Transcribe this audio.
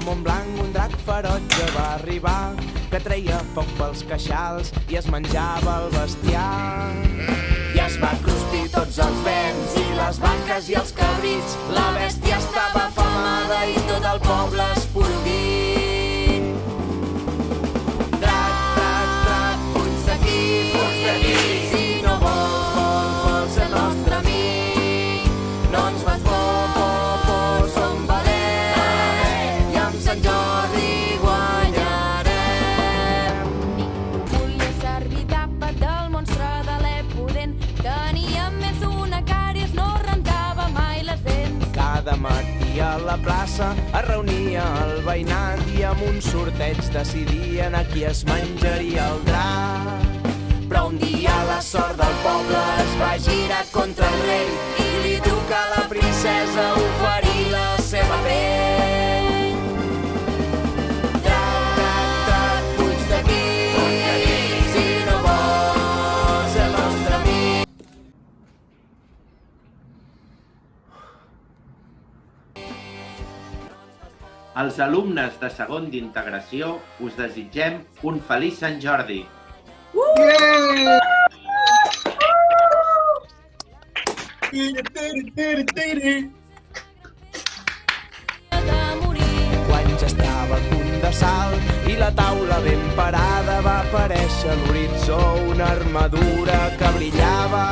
Montblanc un drac ferotge va arribar, que treia foc pels queixals i es menjava el bestiar. I es va cruspir tots els vents i les vaques i els cabrits. La bèstia estava afamada i tot el poble esporuguit. Drac, drac, drac, fuig d'aquí, si no vols ser el nostre amic. No ens fas por, som valents i amb Sant Jordi guanyarem. Ningú volia servir d'àpat del monstre de l'Epudent. Tenia més d'una càries, no rentava mai les dents. Cada matí a la plaça es reunia el veïnat i amb un sorteig decidien a qui es menjaria el drac. Però un dia la sort del poble es va girar contra el rei i li truca a la princesa oferir la seva pell. Drac, drac, drac, fuig d'aquí, si no vols ser el nostre amic. Els alumnes de segon d'integració us desitgem un feliç Sant Jordi. Quan ja estava a punt de salt i la taula ben parada va aparèixer a l'horitzó una armadura que brillava.